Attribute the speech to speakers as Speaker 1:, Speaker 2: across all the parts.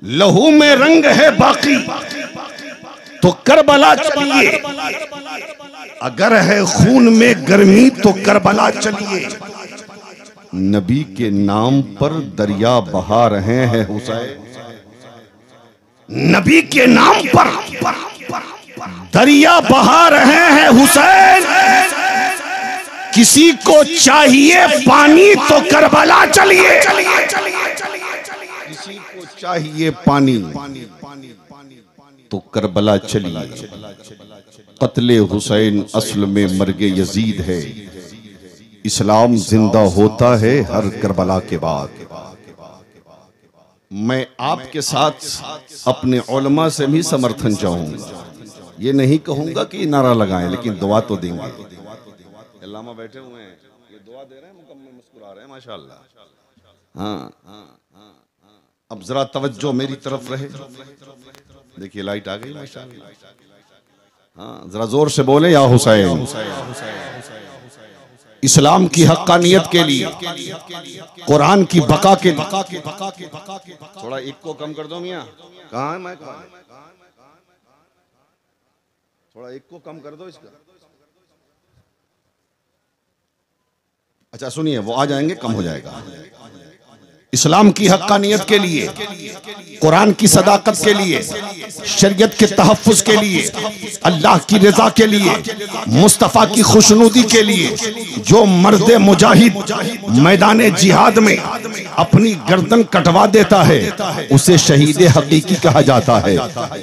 Speaker 1: लहू में रंग है बाकी तो करबला चलिए, अगर है खून में गर्मी तो करबला चलिए। नबी के नाम पर दरिया बहा रहे हैं हुसैन, नबी के नाम पर दरिया बहा रहे हैं हुसैन। किसी को चाहिए पानी तो करबला चलिए, किसी को चाहिए पानी तो करबला चलिए। कत्ले हुसैन असल में मर्गे यजीद है, इस्लाम जिंदा होता है हर करबला के बाद। मैं आपके साथ अपने उलमा से भी समर्थन चाहूंगा, ये नहीं कहूंगा कि नारा लगाएं, लेकिन दुआ तो देंगे। अल्लामा बैठे हुए हैं, ये दुआ दे रहे हैं, मुकम्मल मुस्कुरा रहे हैं माशाअल्लाह। हाँ, अब जरा तवज्जो मेरी तरफ रहे। देखिए लाइट आ गई माशाअल्लाह। हाँ, जरा जोर से बोले या हुसैन। इस्लाम की हक्कानियत के लिए, कुरान की बका के लिए। थोड़ा एक को कम कर दो मियाँ, कहाँ है मैं, थोड़ा एक को कम कर दो इसका। अच्छा सुनिए, वो आ जाएंगे, कम हो जाएगा। इस्लाम की हक्कानियत के लिए, कुरान की सदाकत के लिए, शरीयत के तहफ्फुज के लिए, अल्लाह की रजा के लिए, मुस्तफ़ा की खुशनुदी के लिए जो मर्द मुजाहिद मैदान जिहाद में अपनी गर्दन कटवा देता है उसे शहीद हकीकी कहा जाता है,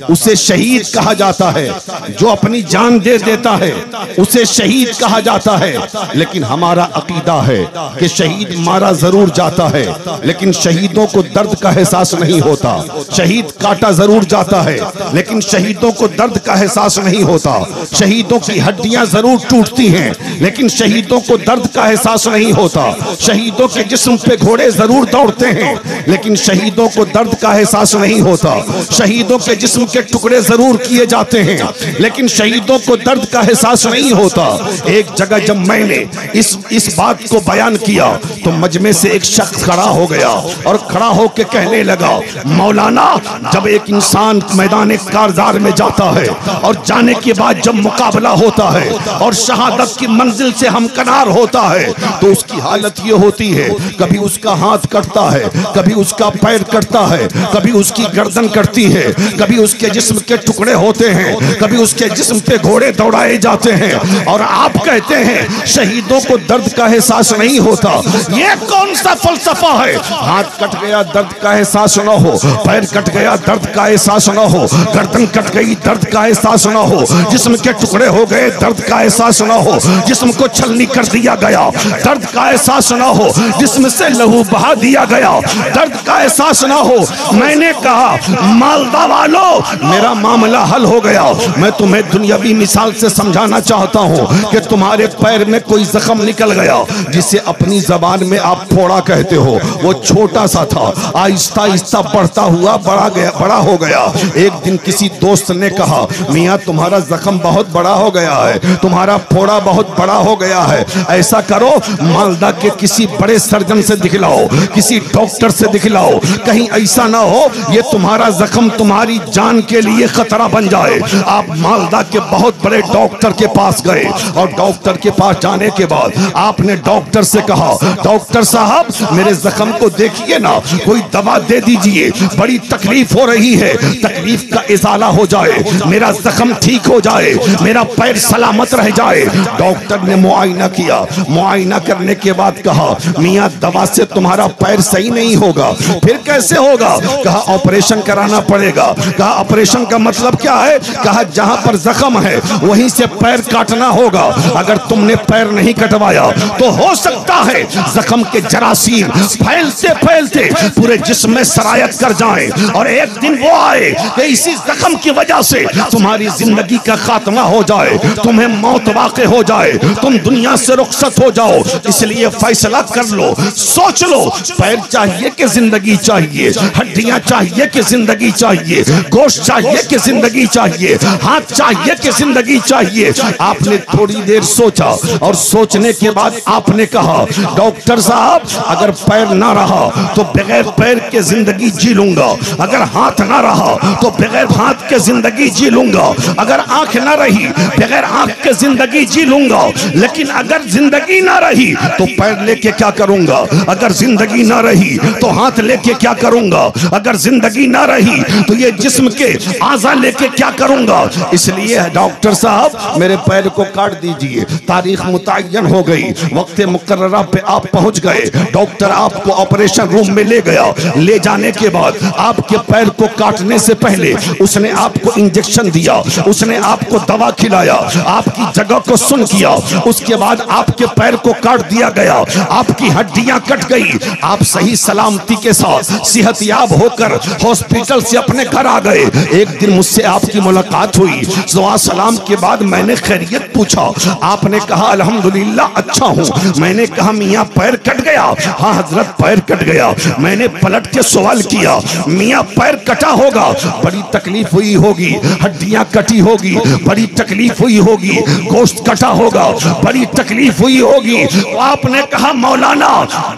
Speaker 1: उसे शहीद कहा जाता है। जो अपनी जान दे देता है उसे शहीद कहा जाता है। लेकिन हमारा अकीदा है कि शहीद मारा जरूर जाता है, लेकिन शहीदों को दर्द का एहसास नहीं होता। शहीद काटा जरूर जाता है, लेकिन शहीदों को दर्द का एहसास नहीं होता। शहीदों की हड्डियां जरूर टूटती हैं, लेकिन शहीदों को दर्द का एहसास नहीं होता। शहीदों के जिस्म पे घोड़े जरूर दौड़ते हैं, लेकिन शहीदों को दर्द का एहसास नहीं होता। शहीदों के जिस्म के टुकड़े जरूर किए जाते हैं, लेकिन शहीदों को दर्द का एहसास नहीं होता। एक जगह जब मैंने इस बात को बयान किया तो मजमे से एक शख्स खड़ा हो गया और खड़ा होकर कहने लगा, मौलाना जब एक इंसान मैदान कारजार में जाता है और जाने के बाद जब मुकाबला होता है और शहादत की मंजिल से हमकनार होता है तो उसकी हालत ये होती है, कभी उसका हाथ कटता है, कभी उसका पैर कटता है, कभी उसकी गर्दन कटती है, कभी उसके जिस्म के टुकड़े होते हैं, कभी उसके जिस्म पे घोड़े दौड़ाए जाते हैं। और आप कहते हैं शहीदों को दर्द का एहसास नहीं होता। ये कौन सा फलसफा है? हाथ कट गया दर्द का एहसास न हो, पैर कट गया दर्द का एहसास न हो, गर्दन कट गई दर्द का एहसास न हो, जिस्म के टुकड़े हो गए दर्द का एहसास न हो, जिस्म को छलनी कर दिया गया दर्द का एहसास न हो, जिस्म से लहू बहा दिया गया दर्द का एहसास न हो। मैंने कहा मालदा वालों, मेरा मामला हल हो गया। मैं तुम्हें दुनियावी मिसाल से समझाना चाहता हूँ कि तुम्हारे पैर में कोई जख्म निकल गया जिसे अपनी जबान में आप फोड़ा कहते हो, वो छोटा सा था, आहिस्ता आहिस्ता बढ़ता हुआ बड़ा हो गया। एक दिन किसी दोस्त ने कहा, मियाँ तुम्हारा जख्म बहुत बड़ा हो गया है, तुम्हारा फोड़ा बहुत बड़ा हो गया है, ऐसा करो मालदा के किसी बड़े सर्जन से दिखलाओ, किसी डॉक्टर से दिखलाओ, कहीं ऐसा ना हो ये तुम्हारा जख्म तुम्हारी जान के लिए खतरा बन जाए। आप मालदा के बहुत बड़े डॉक्टर के पास गए और डॉक्टर के पास जाने के बाद आपने डॉक्टर से कहा, डॉक्टर साहब मेरे जख्म को देखिए ना, कोई दवा दे दीजिए, बड़ी तकलीफ हो रही है, तकलीफ का इजाला हो जाए, मेरा जख्म ठीक हो जाए, मेरा पैर सलामत रह जाए। डॉक्टर ने मुआयना किया, मुआयना करने के बाद कहा, मियाँ दवा से तुम्हारा पैर सही नहीं होगा। फिर कैसे होगा? कहा ऑपरेशन कराना पड़ेगा। कहा ऑपरेशन का मतलब क्या है? कहा जहां पर जख्म है वहीं से पैर काटना होगा। अगर तुमने पैर नहीं कटवाया तो हो सकता है जख्म के जरासीम फैलते फैलते पूरे जिस्म में सरायत कर जाएं और एक दिन वो आए कि इसी जख्म की वजह से तुम्हारी जिंदगी का खात्मा हो जाए, तुम्हें मौत वाक़े हो जाए, तुम दुनिया से रुखसत हो जाओ। इसलिए फैसला कर लो, सोच लो, पैर चाहिए कि जिंदगी चाहिए, हड्डियां चाहिए कि जिंदगी चाहिए, गोश्त चाहिए कि जिंदगी चाहिए, हाथ चाहिए कि जिंदगी चाहिए। आपने थोड़ी देर सोचा और सोचने के बाद आपने कहा, डॉक्टर साहब अगर पैर ना रहा रहा तो बगैर पैर के जिंदगी जी लूंगा, अगर हाथ ना रहा तो बगैर हाथ के जिंदगी जी लूंगा, अगर आंख ना रही बगैर आंख के जिंदगी जी लूंगा, लेकिन अगर जिंदगी ना रही तो पैर लेके क्या करूंगा, अगर जिंदगी ना रही तो हाथ लेके क्या करूंगा, अगर जिंदगी ना रही तो ये जिस्म के आज़ा लेके क्या करूंगा। इसलिए डॉक्टर साहब मेरे पैर को काट दीजिए। तारीख मुतय्यन हो गई, वक्त मुकर्ररा पे आप पहुंच गए, डॉक्टर आपको ऑपरेशन रूम में ले गया। ले जाने के बाद आपके पैर को काटने से पहले उसने आपको इंजेक्शन दिया, उसने आपको दवा खिलाया, आपकी जगह को सुन किया, उसके बाद आपके पैर को काट दिया गया, आपकी हड्डियां कट गई, आप सही सलामती के साथ सेहतयाब होकर हॉस्पिटल से अपने घर आ गए। एक दिन मुझसे आपकी मुलाकात हुई, दुआ सलाम के बाद मैंने खैरियत पूछा, आपने कहा अल्हम्दुलिल्लाह अच्छा हूँ। मैंने कहा मियाँ पैर कट गया? हाँ हजरत पैर कट गया। मैंने पलट के सवाल किया, मियाँ पैर कटा होगा, बड़ी तकलीफ हुई होगी, हड्डियां कटी होगी, बड़ी तकलीफ हुई होगी, गोश्त कटा होगा, बड़ी तकलीफ हुई होगी। आपने कहा मौलाना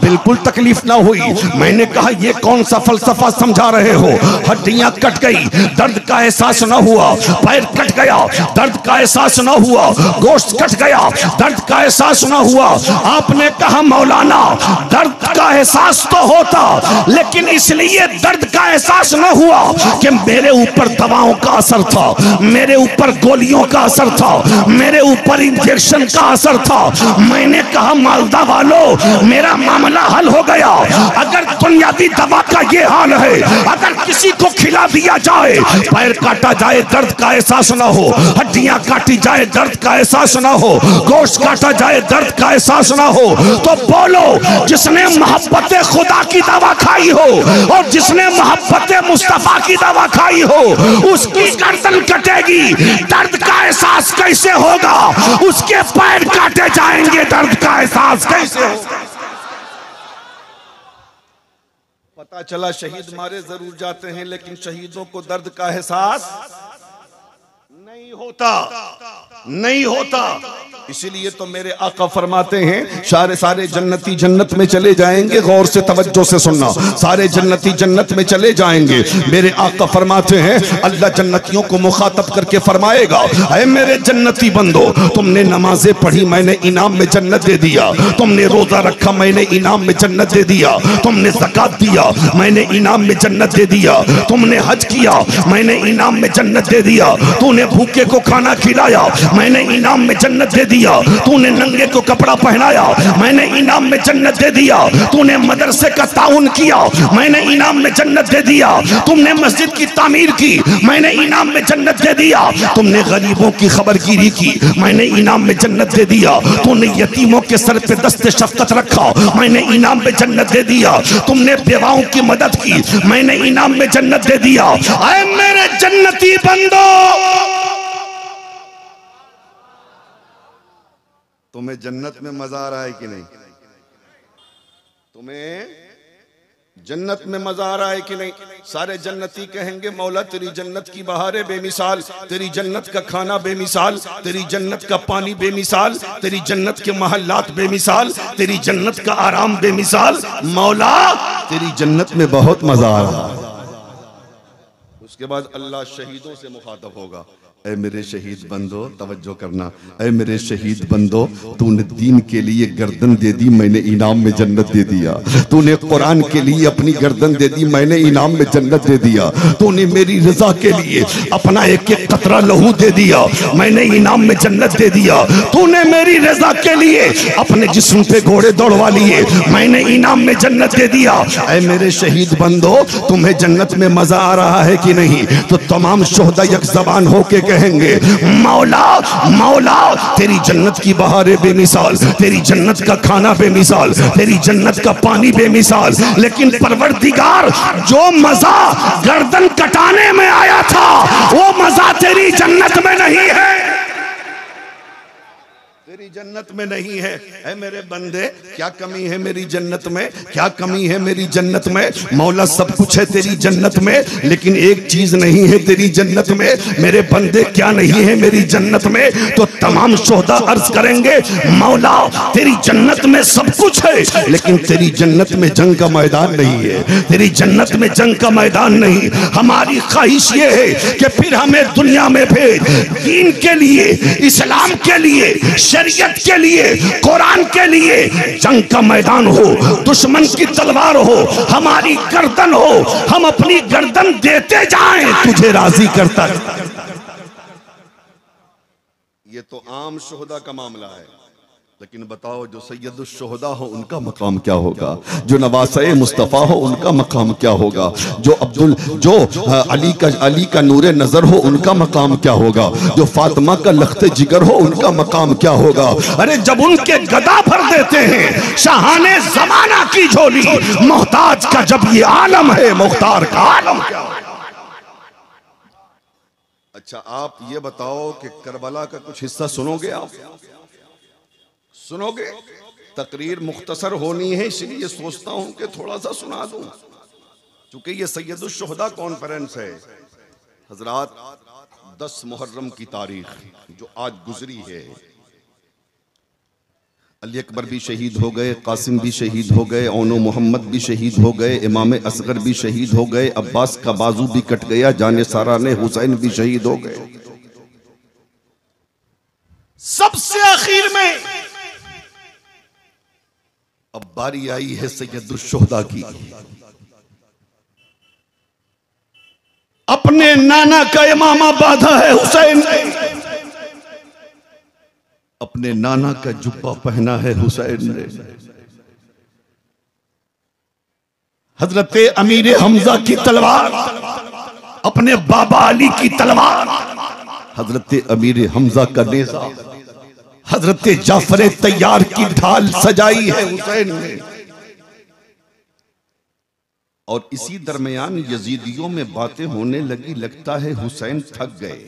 Speaker 1: बिल्कुल तकलीफ ना हुई। मैंने कहा ये कौन सा फलसफा समझा रहे हो, हड्डियां कट गई, दर्द का एहसास ना हुआ, पैर कट गया, दर्द का एहसास ना हुआ, गोश्त कट गया, दर्द का एहसास ना हुआ। आपने कहा मौलाना दर्द का एहसास तो होता, लेकिन इसलिए दर्द का एहसास ना हुआ कि मेरे ऊपर दवाओं का असर था, मेरे ऊपर गोलियों का असर था, मेरे ऊपर इंजेक्शन का असर था। मैंने कहा मालदा वालों मेरा मामला हल हो गया। अगर दुनियावी दवा का ये हाल है, अगर किसी को खिला दिया जाए, पैर काटा जाए दर्द का एहसास ना हो, हड्डियां काटी जाए दर्द का एहसास ना हो, गोश्त काटा जाए दर्द का एहसास ना हो, तो बोलो जिसने मोहब्बत खुदा की दवा खाई हो और जिसने मोहब्बत मुस्तफा की दवा खाई हो उसकी गर्दन कटेगी, दर्द का एहसास कैसे होगा? उसके पैर काटे जाएंगे, दर्द का एहसास कैसे होगा? पता चला शहीद मारे जरूर जाते हैं, लेकिन शहीदों को दर्द का एहसास नहीं होता, नहीं होता। इसीलिए तो मेरे आका फरमाते हैं सारे जन्नती जन्नत में चले जाएंगे। गौर से तवज्जो से सुनना, सारे जन्नती जन्नत में चले जाएंगे। मेरे आका फरमाते हैं अल्लाह जन्नतियों को मुखातब करके फरमाएगा, ऐ मेरे जन्नती बंदो तुमने नमाजें पढ़ी मैंने इनाम में जन्नत दे दिया, तुमने रोजा रखा मैंने इनाम में जन्नत दे दिया, तुमने ज़कात दिया मैंने इनाम में जन्नत दे दिया, तुमने हज किया मैंने इनाम में जन्नत दे दिया, तूने भूखे को खाना खिलाया मैंने इनाम में जन्नत दे दिया, तूने नंगे को कपड़ा पहनाया मैंने इनाम में जन्नत दे दिया, तूने मदरसे का ताउन किया मैंने इनाम में जन्नत दे दिया, तुमने मस्जिद की तामीर की मैंने इनाम में जन्नत दे दिया, तुमने गरीबों की खबरगिरी की मैंने इनाम में जन्नत दे दिया, तूने यतीमों के सर पे दस्ते शफकत रखा मैंने इनाम में जन्नत दे दिया, तुमने बेवाओं की मदद की मैंने इनाम में जन्नत दे दिया। ऐ मेरे जन्नती बंदो तुम्हें जन्नत में मजा आ रहा है कि नहीं? तुम्हें जन्नत में मजा आ रहा है कि नहीं? सारे जन्नती कहेंगे मौला तेरी जन्नत की बहारें बेमिसाल, तेरी जन्नत का खाना बेमिसाल, तेरी जन्नत का पानी बेमिसाल, तेरी जन्नत के महल्लात बेमिसाल, तेरी जन्नत का आराम बेमिसाल। मौला तेरी जन्नत में बहुत मजा आ रहा है। उसके बाद अल्लाह शहीदों से मुखातब होगा, ऐ मेरे शहीद बंदो तवज्जो करना, ऐ मेरे शहीद बंदो तूने दीन के लिए गर्दन दे दी मैंने इनाम में जन्नत दे दिया, तूने कुरान के लिए अपनी गर्दन दे दी मैंने इनाम में जन्नत दे दिया, तूने मेरी रजा के लिए अपना एक एक कतरा लहू दे दिया मैंने इनाम में जन्नत दे दिया, तूने मेरी रजा के लिए अपने जिस्म पे घोड़े दौड़वा लिए मैंने इनाम में जन्नत दे दिया। ऐ मेरे शहीद बंदो तुम्हें जन्नत में मजा आ रहा है कि नहीं? तो तमाम शोहदा एक जबान होके कहेंगे मौला मौला तेरी जन्नत की बहारें बेमिसाल, तेरी जन्नत का खाना बेमिसाल, तेरी जन्नत का पानी बेमिसाल, लेकिन परवरदिगार जो मजा गर्दन कटाने में आया था वो मजा तेरी जन्नत में नहीं है। मेरी जन्नत में नहीं है। ऐ मेरे बंदे, क्या कमी है मेरी जन्नत में? क्या कमी है मेरी जन्नत में? मौला सब कुछ है तेरी जन्नत में, लेकिन एक चीज नहीं है तेरी जन्नत में। मेरे बंदे क्या नहीं है मेरी जन्नत में? तो तमाम शोहदा अर्ज करेंगे, मौला तेरी जन्नत में सब कुछ है, लेकिन तेरी जन्नत में जंग का मैदान नहीं है। तेरी जन्नत में जंग का मैदान नहीं। हमारी ख्वाहिश ये है कि फिर हमें दुनिया में भेज, दीन के लिए, इस्लाम के लिए, शरीयत के लिए, कुरान के लिए जंग का मैदान हो, दुश्मन की तलवार हो, हमारी गर्दन हो, हम अपनी गर्दन देते जाएं, तुझे राजी करता। ये तो आम शोहदा का मामला है, लेकिन बताओ जो सैयदुल शोहदा हो उनका मकाम क्या होगा? जो नवासे मुस्तफ़ा हो उनका मकाम क्या होगा? जो अली का नूरे नजर हो उनका मकाम क्या होगा? जो फातिमा का लख्ते जिगर हो उनका मकाम क्या होगा? अरे जब उनके गदा भर देते हैं शाहाने जमाना की झोली, मोहताज का जब ये आलम है, मुख्तार का आलम क्या होगा? अच्छा आप ये बताओ कि करबला का कुछ हिस्सा सुनोगे? आप सुनोगे? तकरीर मुख्तसर होनी है, इसलिए सोचता हूं कि थोड़ा सा सुना दूं, क्योंकि ये सैयदुल शुहदा कॉन्फ्रेंस है। हजरात 10 मुहर्रम की तारीख जो आज गुजरी है, अली अकबर भी शहीद हो गए, कासिम भी शहीद हो गए, औनो मोहम्मद भी शहीद हो गए, इमाम असगर भी शहीद हो गए, अब्बास का बाजू भी कट गया, जाने सारा ने हुसैन भी शहीद हो गए। सबसे आखिर में अब बारी आई है सैयदुल शुहदा की। अपने नाना का इमामा बांधा है हुसैन ने, अपने नाना का जुब्बा पहना है हुसैन ने। हजरत अमीर हमजा की तलवार, अपने बाबा अली की तलवार, हजरत अमीर हमजा का नेज़ा, हजरत जाफर तैयार की ढाल सजाई है हुसैन ने। और इसी दरमियान यजीदियों में बातें होने लगी, लगता है हुसैन थक गए।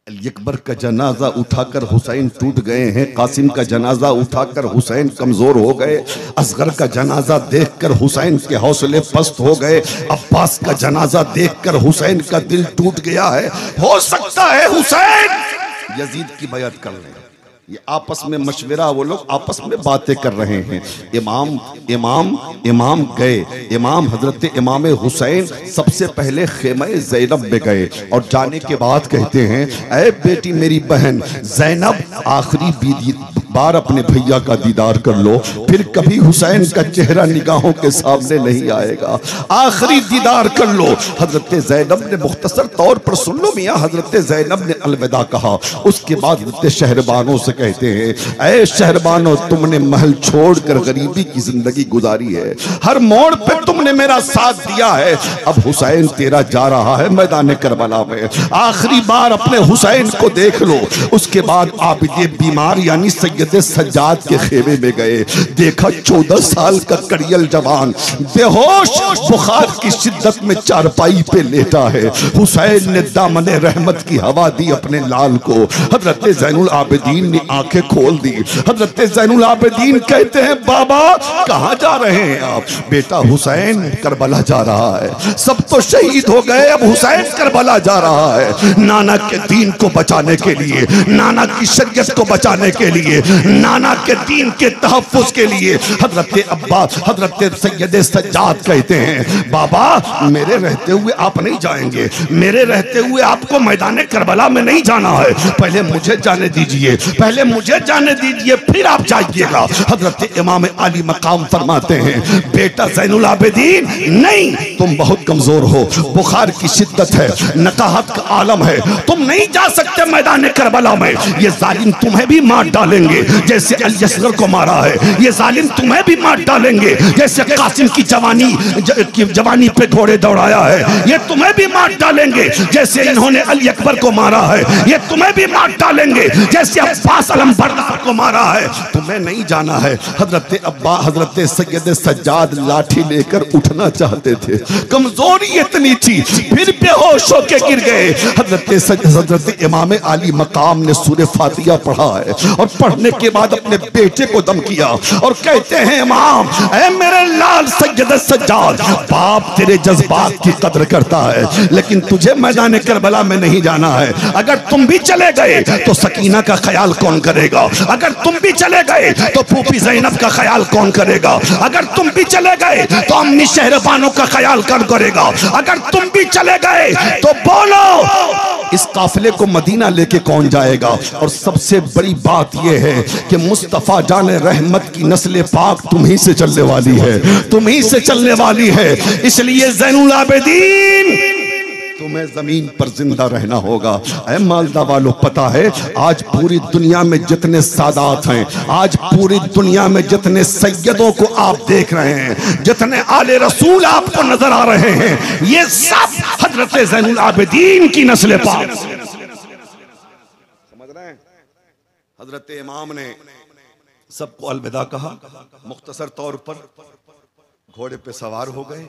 Speaker 1: अली अकबर का जनाजा उठाकर हुसैन टूट गए हैं, कासिम का जनाजा उठाकर हुसैन कमजोर हो गए, असगर का जनाजा देखकर हुसैन के हौसले पस्त हो गए, अब्बास का जनाजा देखकर हुसैन का दिल टूट गया है। हो सकता है हुसैन यजीद की बैअत कर लें। ये आपस में मशवरा, वो लोग आपस में बातें कर रहे हैं। इमाम गए, इमाम हजरत इमाम हुसैन सबसे पहले खेमे ज़ैनब में गए और जाने के बाद कहते हैं, ऐ बेटी मेरी बहन ज़ैनब, आखिरी बार अपने भैया का दीदार कर लो, फिर कभी हुसैन का चेहरा निगाहों के सामने नहीं आएगा, आखिरी दीदार कर लो। हजरत ज़ैनब ने मुख्तसर तौर पर, सुन लो मियाँ, हजरत ज़ैनब ने अलविदा कहा। उसके बाद हजरत शहरबानों से कहते हैं, ऐ शहरबानों, तुमने महल छोड़कर गरीबी की जिंदगी गुजारी है, हर मोड़ पे तुमने मेरा साथ दिया है, अब हुसैन तेरा जा रहा है मैदान करबला में, आखिरी बार अपने हुसैन को देख लो। उसके बाद आबिदे बीमार यानी सैयद सज्जाद के खेमे में गए, देखा 14 साल का कड़ियल जवान बेहोश बुखार की शिद्दत में चारपाई पे लेटा है। हुसैन ने दामने रहमत की हवा दी अपने लाल को। हजरत ज़ैनुल आबिदीन ने आंखें खोल दी। हजरत ज़ैनुल आबिदीन कहते हैं, बाबा कहां जा रहे हैं आप? बेटा हुसैन करबला जा रहा है, सब तो शहीद हो गए, अब हुसैन करबला जा रहा है, नाना के दीन को बचाने के लिए, नाना की शरीयत को बचाने के लिए, नाना के दीन के तहफ्फुज के लिए। हजरत अब्बास, हजरत सैयद सज्जाद कहते हैं, बाबा मेरे रहते हुए आप नहीं जाएंगे, मेरे रहते हुए आपको मैदान करबला में नहीं जाना है, पहले मुझे जाने दीजिए, पहले मुझे जाने दीजिए, फिर आप जाइएगा। हजरत इमाम अली मकाम फरमाते हैं, बेटा ज़ैनुल आबिदीन नहीं, तुम बहुत कमजोर हो, बुखार की शिद्दत है, नकाहत का आलम है, तुम नहीं जा सकते मैदान करबला में, ये जालिम तुम्हें भी मार डालेंगे। जैसे अली असगर को मारा है। ये जालिम तुम्हें भी मार डालेंगे जैसे कासिम की जवानी पे घोड़े दौड़ाया है। ये तुम्हें भी मार डालेंगे जैसे इन्होंने अली अकबर को मारा है। ये तुम्हें भी मार डालेंगे जैसे अब्बास अलम बरदार को मारा है। तुम्हें नहीं जाना है। हजरत सैयद सज्जाद लाठी लेकर उठना चाहते थे, कमजोरी इतनी थी, फिर बेहोश होकर गिर गए। हजरत इमाम आली मकाम ने सूरह फातिहा पढ़ा है और पढ़ने के बाद अपने बेटे को दम किया और कहते हैं इमाम, ऐ मेरे लाल सैयद सज्जाद, बाप तेरे जज्बात की कदर करता है लेकिन तुझे मैदान करबला में नहीं जाना है। अगर तुम भी चले गए तो सकीना का ख्याल कौन करेगा? अगर तुम भी चले गए तो फूफी ज़ैनब का ख्याल कौन करेगा? अगर तुम भी चले गए तो अम्मी शहरबानों का ख्याल कौन करेगा? अगर तुम भी चले गए तो बोलो इस काफिले को मदीना लेके कौन जाएगा? और सबसे बड़ी बात यह है कि मुस्तफा जान रहमत की नस्ल पाक तुम ही से चलने वाली है, तुम ही से चलने वाली है। इसलिए ज़ैनुल आबिदीन तुम्हें जमीन पर जिंदा रहना होगा। ऐ मालदा वालों, पता है आज पूरी दुनिया में जितने सादात हैं, आज पूरी दुनिया में जितने सैयदों को आप देख रहे हैं, जितने आले रसूल आपको नजर आ रहे हैं, ये सब हजरत ज़ैनुल आबिदीन की नस्ल पाक। समझ रहे हैं? हजरत इमाम ने सबको अलविदा कहा, मुख्तसर तौर पर घोड़े पे सवार हो गए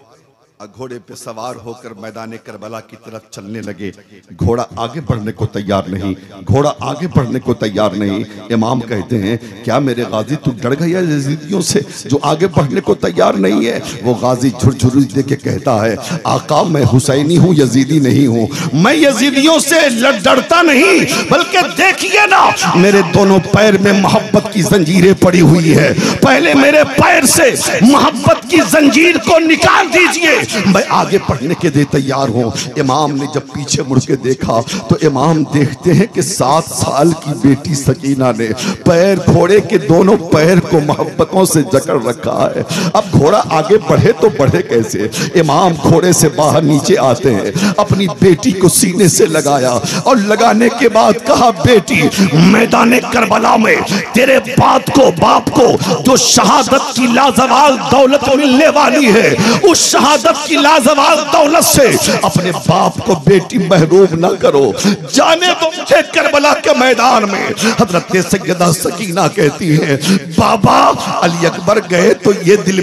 Speaker 1: और घोड़े पे सवार होकर मैदान करबला की तरफ चलने लगे। घोड़ा आगे बढ़ने को तैयार नहीं, घोड़ा आगे बढ़ने को तैयार नहीं। इमाम कहते हैं, क्या मेरे गाजी तू डर गया यजीदियों से जो आगे बढ़ने को तैयार नहीं है? वो गाजी झुरझुरी दे के कहता है, आका मैं हुसैनी हूँ, यजीदी नहीं हूँ। मैं यजीदियों से डरता नहीं, बल्कि देखिए ना मेरे दोनों पैर में मोहब्बत की जंजीरें पड़ी हुई है। पहले मेरे पैर से मोहब्बत की जंजीर को निकाल दीजिए, मैं आगे बढ़ने के लिए तैयार हूं। इमाम ने जब पीछे मुड़ के देखा तो इमाम देखते हैं कि 7 साल की बेटी सकीना ने पैर घोड़े के दोनों पैर को मोहब्बतों से जकड़ रखा है। अब घोड़ा आगे बढ़े तो बढ़े कैसे? इमाम घोड़े से बाहर नीचे आते हैं, अपनी बेटी को सीने से लगाया और लगाने के बाद कहा, बेटी मैदान करबला में तेरे बाप को जो शहादत की लाजवाल दौलत मिलने वाली है, उस शहादत की लाजवाल दौलत से अपने बाप को बेटी महरूम ना करो। जाने दो मुझे करबला के मैदान में। हजरत सैयदा सकीना कहती है, बाबा अली अकबर गए तो ये दिल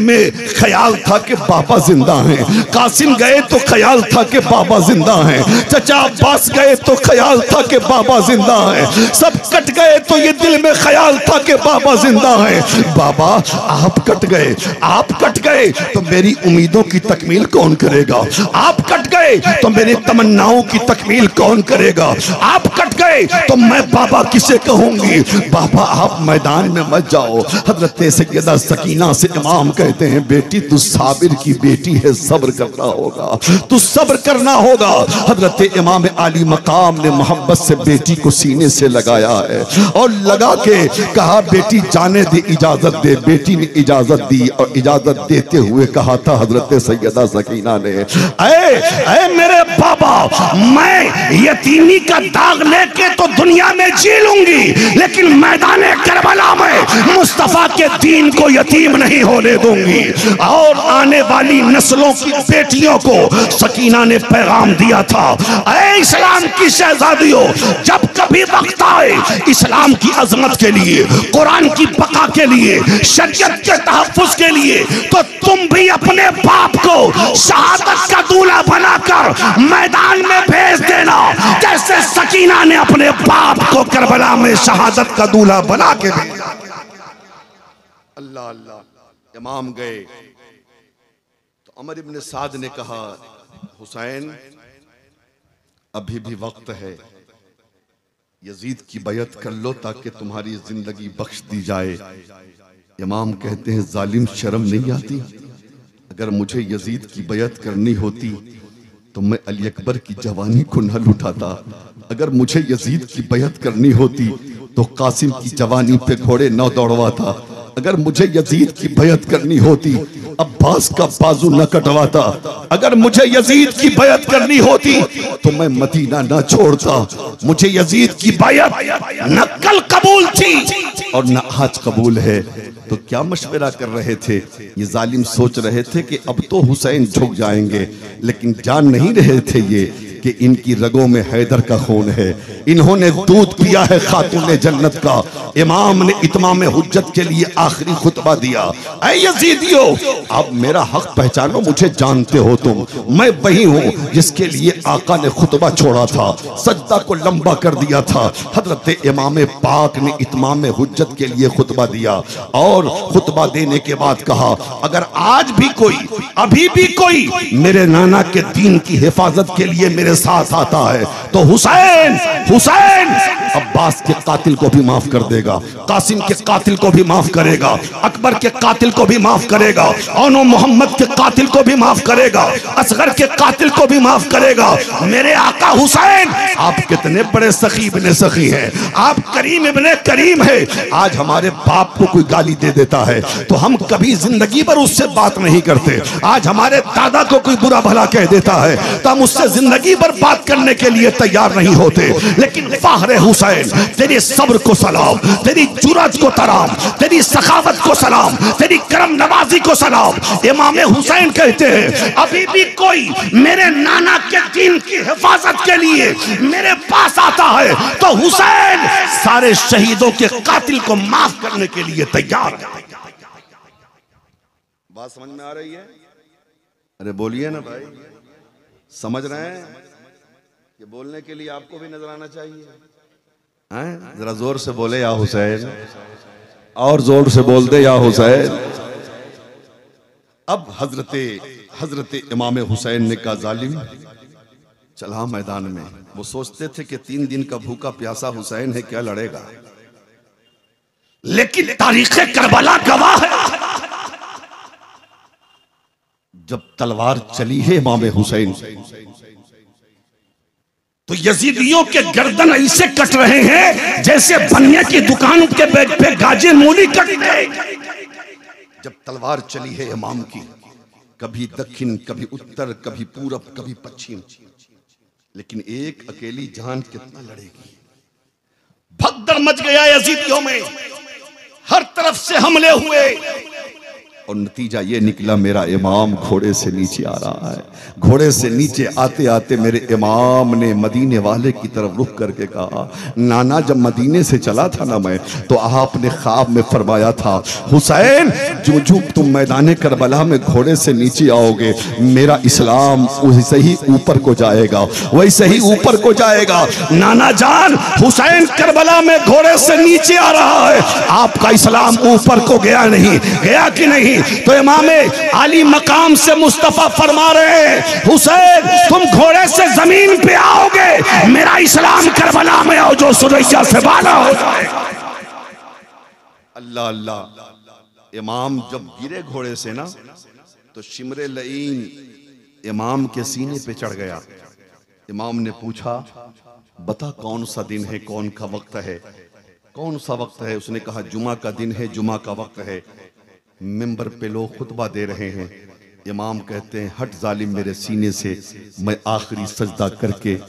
Speaker 1: में ख्याल था कि बाबा जिंदा हैं। कासिम गए तो ख्याल था कि बाबा जिंदा हैं। चचा अब्बास गए तो ख्याल था कि बाबा जिंदा हैं। सब कट गए तो ये दिल में ख्याल था कि बाबा जिंदा हैं। बाबा आप कट गए तो मेरी उम्मीदों की तकमील कौन करेगा? आप कट गए तो मेरी तमन्नाओं की तकमील कौन करेगा? आप कट गए तो मैं बाबा किसे कहूंगी? बाबा आप मैदान में मत जाओ। हजरत सैयदा सकीना से इमाम कहते हैं, बेटी तू साबिर की बेटी है, सब्र करना होगा, तू सब्र करना होगा। हजरत इमाम आली मकाम ने मोहब्बत से बेटी को सीने से लगाया है और लगा के कहा, बेटी जाने दे, इजाजत दे। बेटी ने इजाजत दी और इजाजत देते हुए कहा था हजरत सैयदा सकीना ने, ऐ मेरे बाबा, मैं यतीमी का दाग लेके तो दुनिया में जी लूंगी, लेकिन मैदान करबला में मुस्तफा के दीन को यतीम नहीं होने दूंगी। और आने वाली नस्लों की बेटियों को सकीना ने पैगाम दिया था, ऐ इस्लाम की शहजादियों, जब कभी वक्त आए इस्लाम की अजमत के लिए, कुरान की बका के लिए, शरीयत के तहफ्फुज के लिए, तो तुम भी अपने बाप को शहादत का दूल्हा बनाकर मैदान में भेज देना, जैसे सकीना ने अपने बाप को करबला में शहादत का दूल्हा बना के भेजा। अल्लाह अल्लाह। इमाम गए तो अमर इब्न साद ने कहा, हुसैन अभी भी वक्त है, यजीद की बैत कर लो ताकि तुम्हारी जिंदगी बख्श दी जाए। इमाम कहते हैं, जालिम शर्म नहीं आती? अगर मुझे यजीद की बैत करनी होती तो मैं अली अकबर की जवानी को न लुटाता। अगर मुझे यजीद की बैत करनी होती तो कासिम की जवानी पे घोड़े न दौड़वाता। अगर मुझे यजीद की बैत करनी होती अब्बास का बाजू न कटवाता। अगर मुझे यजीद की बैत करनी होती तो मैं मदीना न छोड़ता। मुझे यजीद की बैत न कल कबूल थी और न आज कबूल है। तो क्या मशवरा कर रहे थे ये जालिम? सोच रहे थे कि अब तो हुसैन झुक जाएंगे, लेकिन जान नहीं रहे थे ये कि इनकी रगों में हैदर का खून है। इन्होंने दूध पिया है खातून जन्नत का। इमाम ने इत्माम हुज्जत के लिए आखिरी खुतबा दिया। ऐ यजीदियो, अब मेरा हक पहचानो, मुझे जानते हो तुम। मैं वही हूँ जिसके लिए आका ने खुतबा छोड़ा था, सजदा को लंबा कर दिया था। हजरत इमाम पाक ने इत्माम हुज्जत के लिए खुतबा दिया और खुतबा देने के बाद कहा, अगर आज भी कोई, अभी भी कोई मेरे नाना के दीन की हिफाजत के लिए मेरे साथ आता है तो हुसैन, हुसैन अब्बास के कातिल को भी माफ कर देगा, कासिम के कातिल को भी माफ करेगा, अकबर के कातिल को भी माफ करेगा, औनो मोहम्मद के कातिल को भी माफ करेगा, असगर के कातिल को भी माफ करेगा। मेरे आका हुसैन, आप कितने बड़े सखी इब्ने सखी हैं, आप करीम इब्ने करीम है। आज हमारे बाप को कोई गाली दे देता है तो हम कभी जिंदगी पर उससे बात नहीं करते। आज हमारे दादा को कोई बुरा भला कह देता है तो हम उससे जिंदगी पर बात करने के लिए तैयार नहीं होते। लेकिन फाहरे हुसैन, तेरी सब्र को सलाम, तेरी जुरत को तराम, तेरी सखावत को सलाम, तेरी करम नवाजी को सलाम। इमाम हुसैन कहते हैं, अभी भी कोई मेरे नाना के दीन की हिफाजत के लिए मेरे पास आता है तो हुसैन सारे शहीदों के कातिल को माफ करने के लिए तैयार है। बात समझ में आ रही है? अरे बोलिए ना भाई, समझ रहे हैं? ये बोलने के लिए आपको भी नजर आना चाहिए। हैं? जरा जोर से बोले या हुसैन, और जोर से बोल दे या हुसैन। अब हजरत इमाम हुसैन ने कहा, जालिम चला मैदान में। वो सोचते थे कि 3 दिन का भूखा प्यासा हुसैन है, क्या लड़ेगा, लेकिन तारीख़ करबला गवाह है, जब तलवार चली है इमाम हुसैन तो यजीदियों के गर्दन ऐसे कट रहे हैं जैसे बनिया की दुकान के बैग पे गाजे मूली कट गए। जब तलवार चली है इमाम की, कभी दक्षिण, कभी उत्तर, कभी पूरब, कभी पश्चिम, लेकिन एक अकेली जान कितना लड़ेगी। भगदड़ मच गया यजीदियों में, हर तरफ से हमले हुए और नतीजा ये निकला, मेरा इमाम घोड़े से नीचे आ रहा है। घोड़े से नीचे आते आते मेरे इमाम ने मदीने वाले की तरफ रुख करके कहा, नाना जब मदीने से चला था ना मैं, तो आपने ख्वाब में फरमाया था, हुसैन जो जो तुम मैदान करबला में घोड़े से नीचे आओगे, मेरा इस्लाम वैसे ही ऊपर को जाएगा, वैसे ही ऊपर को जाएगा। नाना जान, हुसैन करबला में घोड़े से नीचे आ रहा है, आपका इस्लाम ऊपर को गया नहीं, गया कि नहीं? तो इमाम आली मकाम से मुस्तफा फरमा रहे हैं, हुसैन तुम घोड़े से जमीन पे आओगे, मेरा इस्लाम करबला में आओ जो सुरैया से बाला हो जाए। अल्लाह अल्लाह। इमाम जब गिरे घोड़े से ना, तो शिमरे लईन इमाम के सीने पे चढ़ गया। इमाम ने पूछा, बता कौन सा दिन है, कौन का वक्त है, कौन सा वक्त है? उसने कहा, जुमा का दिन है, जुमा का वक्त है। मिंबर पे लोग खुतबा दे रहे हैं। इमाम कहते हैं, हट जालिम मेरे सीने से, मैं आखिरी सजदा करके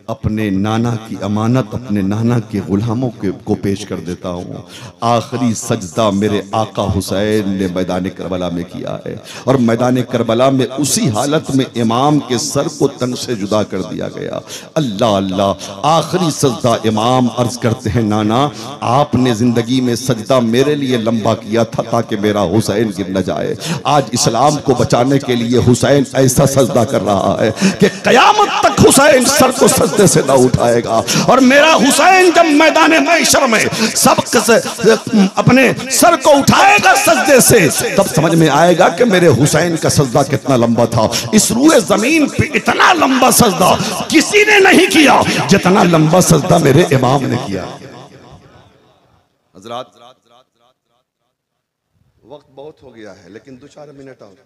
Speaker 1: अपने नाना की अमानत अपने नाना के गुलामों को पेश कर देता हूँ। आखिरी सजदा मेरे आका हुसैन ने मैदान करबला में किया है, और मैदान करबला में उसी हालत में इमाम के सर को तन से जुदा कर दिया गया। अल्लाह अल्लाह। आखिरी सजदा इमाम अर्ज करते हैं, नाना आपने जिंदगी में सजदा मेरे लिए लंबा किया था ताकि मेरा हुसैन गिर न जाए। आज इस्लाम को बचाने के लिए हुसैन ऐसा सजदा कर रहा है कि कयामत तक हुसैन सर को सजदे से ना उठाएगा। और मेरा हुसैन जब मैदान महशर में सबक से अपने सर को उठाएगा सजदे से, तब समझ में आएगा कि मेरे हुसैन का सजदा कितना लंबा था। इस रूए जमीन पे इतना लंबा सजदा किसी ने नहीं किया जितना लंबा सजदा मेरे इमाम ने किया। हजरात, वक्त बहुत हो गया है, लेकिन 2-4 मिनट और,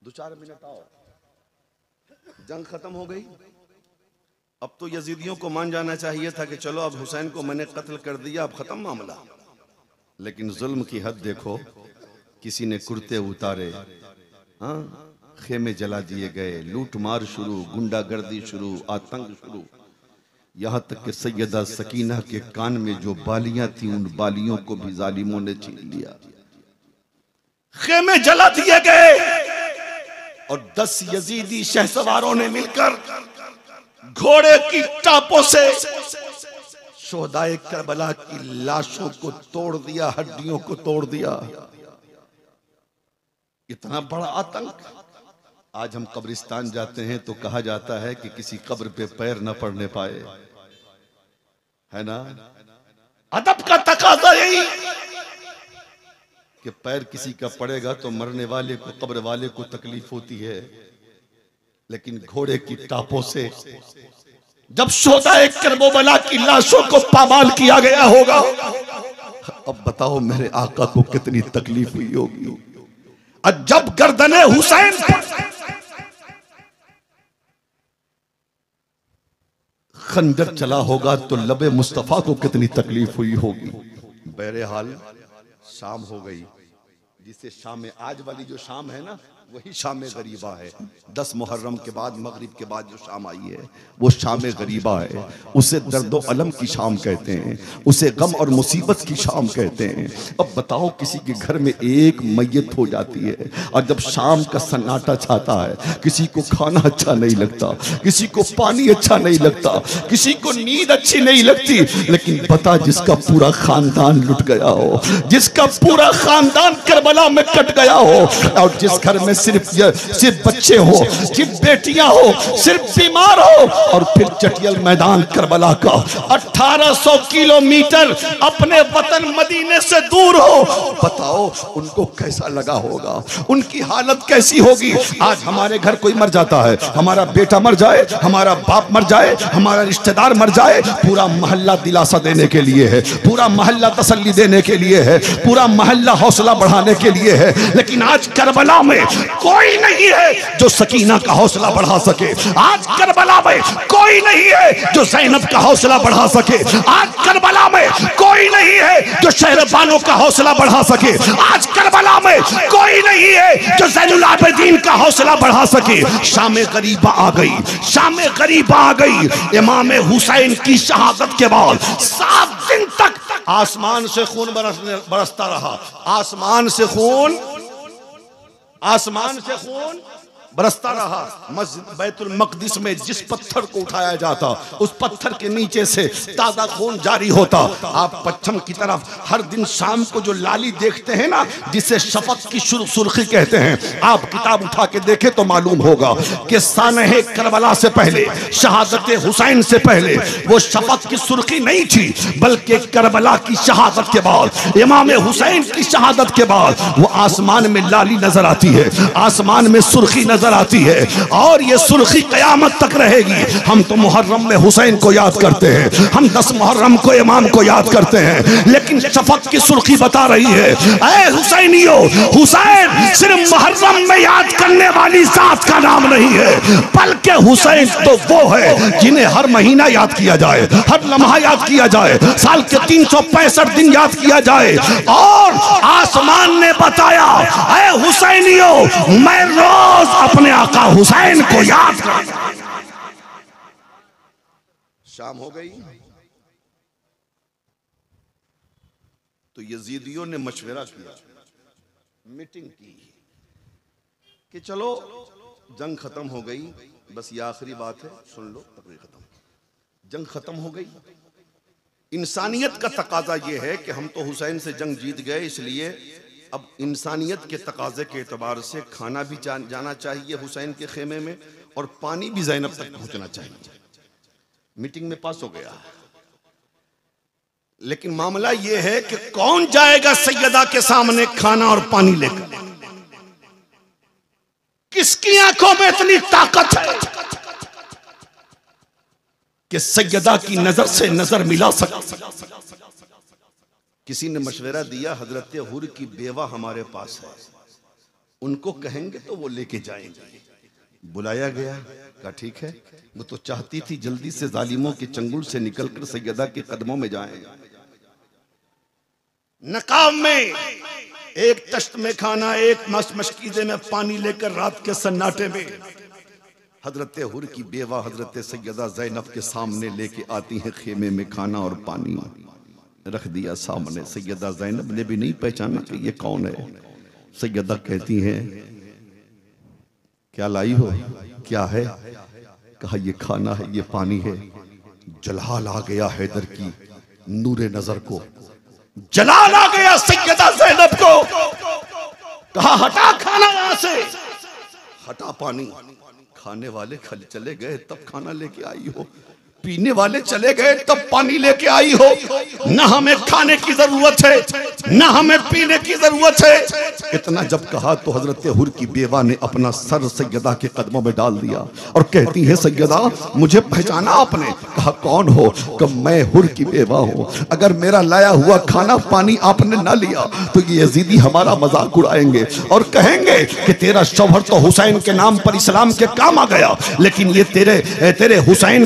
Speaker 1: 2-4 मिनट और, जंग खत्म हो गई, अब तो यजीदियों को मान जाना चाहिए था कि चलो अब हुसैन को मैंने कत्ल कर दिया, अब खत्म मामला। लेकिन जुल्म की हद देखो, किसी ने कुर्ते उतारे, हाँ, खेमे जला दिए गए, लूट मार शुरू, गुंडागर्दी शुरू, आतंक शुरू, यहाँ तक कि सैयदा सकीना के कान में जो बालियां थी उन बालियों को भी जालिमों ने छीन लिया, खेमे जला दिए गए। और 10 यजीदी शहसवारों ने मिलकर घोड़े की टापों से शोहदाए करबला की लाशों को तोड़ दिया, हड्डियों को तोड़ दिया। इतना बड़ा आतंक। आज हम कब्रिस्तान जाते हैं तो कहा जाता है कि किसी कब्र पे पैर न पड़ने पाए, है ना। अदब का तकाजा यही कि पैर किसी का पड़ेगा तो मरने वाले को, कब्र वाले को तकलीफ होती है, लेकिन घोड़े की टापों से जब शोहदाए करबला की लाशों को पामाल किया गया होगा, अब बताओ मेरे आका को कितनी तकलीफ हुई होगी। और जब गर्दने हुसैन खंजर चला होगा तो लबे मुस्तफा को कितनी तकलीफ हुई होगी। बहरहाल शाम हो गई, जिसे शाम में आज वाली जो शाम है ना, वही शाम गरीबा है। 10 मुहर्रम के बाद, मगरिब के बाद जो शाम आई है वो शाम गरीबा है। उसे दर्द व अलम की शाम कहते हैं, उसे गम और मुसीबत की शाम कहते हैं। अब बताओ किसी के घर में एक मैयत हो जाती है और जब शाम का सन्नाटा छाता है, किसी को खाना अच्छा नहीं लगता, किसी को पानी अच्छा नहीं लगता, किसी को नींद अच्छी नहीं लगती, लेकिन बता जिसका पूरा खानदान लुट गया हो, जिसका पूरा खानदान करबला में कट गया हो, और जिस घर में सिर्फ बच्चे हो, सिर्फ बेटियां हो, सिर्फ बीमार हो, और फिर चटियल मैदान करबला का 1800 किलोमीटर अपने वतन मदीने से दूर हो, बताओ उनको कैसा लगा होगा, उनकी हालत कैसी होगी। आज हमारे घर कोई मर जाता है, हमारा बेटा मर जाए, हमारा बाप मर जाए, हमारा रिश्तेदार मर जाए, पूरा मोहल्ला दिलासा देने के लिए है, पूरा मोहल्ला तसल्ली देने के लिए है, पूरा मोहल्ला हौसला बढ़ाने के लिए है। लेकिन आज करबला में कोई नहीं है जो सकीना का हौसला बढ़ा सके। आज करबला में कोई नहीं है जो ज़ैनब का हौसला बढ़ा सके। आज करबला में कोई नहीं है जो शहरबानों का हौसला बढ़ा सके। आज करबला में कोई नहीं है जो ज़ैनुल आबिदीन का हौसला बढ़ा सके। शाम गरीबा आ गई, शाम गरीबा आ गई। इमाम हुसैन की शहादत के बाद 7 दिन तक आसमान से खून बरसता रहा, आसमान से खून बरसता रहा। मस्जिद बैतुल मक़दिस में जिस पत्थर को उठाया जाता, उस पत्थर के नीचे से ताज़ा खून जारी होता। आप पश्चिम की तरफ हर दिन शाम को जो लाली देखते हैं ना, जिसे शफक की सुर्खी कहते हैं, आप किताब उठा के देखें तो मालूम होगा कि सानहे करबला से पहले, शहादत हुसैन से पहले वो शफक की सुर्खी नहीं थी, बल्कि करबला की शहादत के बाद, इमाम हुसैन की शहादत के बाद वो आसमान में लाली नजर आती है, आसमान में सुर्खी नजर आती है, और ये सुर्खी कयामत तक रहेगी। हम तो मुहर्रम में हुसैन को याद करते हैं, हम 10 मुहर्रम को इमाम को याद करते हैं, लेकिन शफक की सुर्खी बता रही है, ऐ हुसैनियो, हुसैन सिर्फ मुहर्रम में याद करने वाली जात का नाम नहीं है, बल्कि हुसैन तो वो है जिन्हें हर महीना याद किया जाए, हर लम्हा याद किया जाए, साल के 365 दिन याद किया जाए। और आसमान ने बताया, ऐ हुसैनियो, मैं रोज अपने आका हुसैन को याद कर। शाम हो गई तो यजीदियों ने मशवरा किया, मीटिंग की कि चलो जंग खत्म हो गई, बस ये आखिरी बात है, सुन लो, तकरीर खत्म, जंग खत्म हो गई। इंसानियत का तकाजा ये है कि हम तो हुसैन से जंग जीत गए, इसलिए अब इंसानियत के तकाजे के एतबार से खाना भी जाना चाहिए हुसैन के खेमे में, और पानी भी ज़ैनब तक पहुंचना चाहिए। मीटिंग में पास हो गया, लेकिन मामला यह है कि कौन जाएगा सैयदा के सामने खाना और पानी लेकर? किसकी आंखों में इतनी ताकत है कि सैयदा की नजर से नजर मिला सकता? किसी ने मशवरा दिया, हजरत हुर की बेवा हमारे पास है, उनको कहेंगे तो वो लेके जाएंगे। बुलाया गया, कहा ठीक है। वो तो चाहती थी जल्दी से जालिमों के चंगुल से निकलकर सैयदा के कदमों में जाए। नकाब में एक तश्त में खाना, एक मशकीज़े में पानी लेकर रात के सन्नाटे में हजरत हुर की बेवा हजरत सैयदा ज़ैनब के सामने लेके आती हैं। खेमे में खाना और पानी रख दिया सामने। सैयदा ज़ैनब ने भी नहीं पहचाना कि ये कौन है। सैयदा कहती हैं क्या लाई हो, क्या है? कहा ये खाना है, ये पानी है। जलाल आ गया हैदर की नूरे नजर को, जलाल आ गया सैयदा ज़ैनब को। कहा हटा खाना यहां से, हटा पानी। खाने वाले खल चले गए तब खाना लेके आई हो, पीने वाले चले गए तब पानी लेके आई हो। न हमें खाने की जरूरत है, न हमें पीने की जरूरत है। इतना जब कहा तो हजरत हुर की बेवा ने अपना सर सैयदा के कदमों में डाल दिया और कहती है सैयदा मुझे पहचाना आपने? कहा कौन हो? कि मैं हुर की बेवा हूं। अगर मेरा लाया हुआ खाना पानी आपने ना लिया तो ये यजीदी हमारा मजाक उड़ाएंगे और कहेंगे कि तेरा शौहर तो हुसैन के नाम पर इस्लाम के काम आ गया, लेकिन ये तेरे हुसैन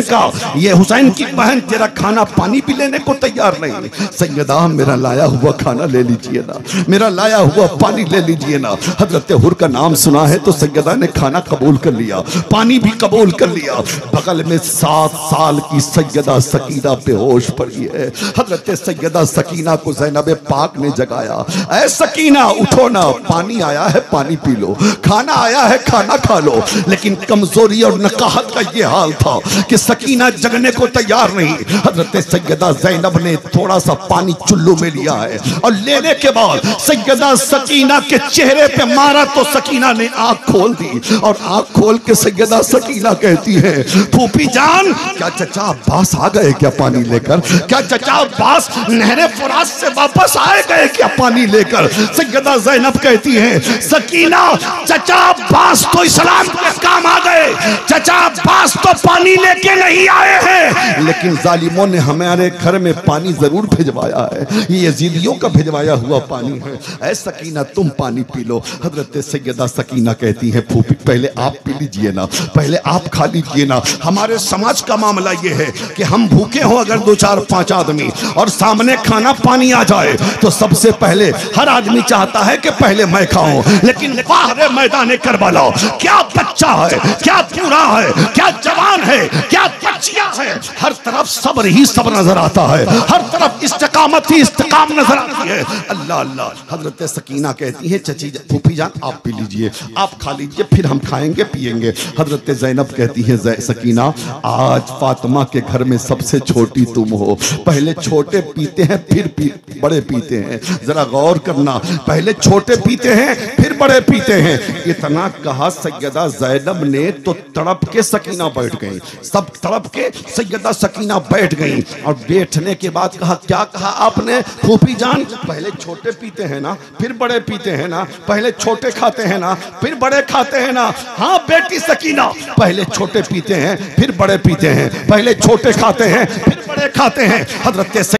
Speaker 1: का ये हुसैन की बहन तेरा खाना पानी भी लेने को तैयार नहीं। सैयदा मेरा लाया हुआ खाना ले लीजिए ना, मेरा लाया हुआ पानी ले लीजिए ना। हजरत हुर का नाम सुना है तो सैयदा ने खाना कबूल कर लिया, पानी भी कबूल कर लिया। बगल में 7 साल की सैयदा सकीना बेहोश पड़ी है। हजरत सैयदा सकीना को ज़ैनब पाक ने जगाया, ऐ सकीना उठो ना, पानी आया है पानी पी लो, खाना आया है खाना खा लो। लेकिन कमजोरी और नकाहत का ये हाल था कि सकीना जगने को तैयार नहीं। हजरत सैयदा ज़ैनब ने थोड़ा सा पानी चुल्लू में लिया है और लेने के बाद सैयदा सकीना के चेहरे पे मारा तो सकीना ने आंख खोल दी और आंख खोल के सैयदा सकीना कहती है फूफी जान, क्या चचा अब्बास आ गए क्या पानी लेकर? क्या चचा अब्बास नहरे फुरात से वापस आए गए क्या पानी लेकर? सैयदा ज़ैनब कहती है सकीना चचा अब्बास तो इस्लाम के काम आ गए, चचा अब्बास तो पानी लेके नहीं आए हैं, लेकिन जालिमों ने हमारे घर में पानी जरूर भिजवाया है, ये यजीदियों का भिजवाया हुआ पानी है। ऐ सकीना तुम पानी पी लो। हजरत सैयदा सकीना कहती है फूफी पहले आप पी लीजिए ना, पहले आप खा लीजिए ना। हमारे समाज का मामला ये है कि हम भूखे हो अगर 2 4 5 आदमी और सामने खाना पानी आ जाए तो सबसे पहले हर आदमी चाहता है कि पहले मैं खाऊं। लेकिन बाहर मैदान करबला क्या बच्चा है, क्या बूढ़ा है, क्या जवान है, क्या बच्चियां है, हर तरफ सब्र ही सब्र नजर आता है, हर तरफ इस्तिकामत ही इस्तिकाम नजर आती है। अल्लाह अल्लाह। हजरत सकीना कहती है चची फूफी जान आप पी लीजिए, आप खा लीजिए, फिर हम खाएंगे पिएंगे। हजरत ज़ैनब कहती है सकीना आज फातिमा के घर में सबसे छोटी तुम हो, पहले छोटे पीते हैं फिर बड़े पीते हैं, जरा गौर करना, पहले छोटे पीते हैं फिर बड़े पीते हैं। इतना कहा सैयदा ज़ैनब ने तो तड़प के सकीना बैठ गई, सब तड़प के सैयदा सकीना बैठ गई और बैठने के बाद कहा क्या कहा आपने फूफी जान? पहले छोटे पीते हैं ना फिर बड़े पीते हैं ना, पहले छोटे खाते हैं ना फिर बड़े खाते हैं ना। हाँ बेटी सकीना पहले छोटे पीते हैं फिर बड़े पीते हैं, पहले छोटे खाते हैं फिर बड़े खाते हैं। हजरत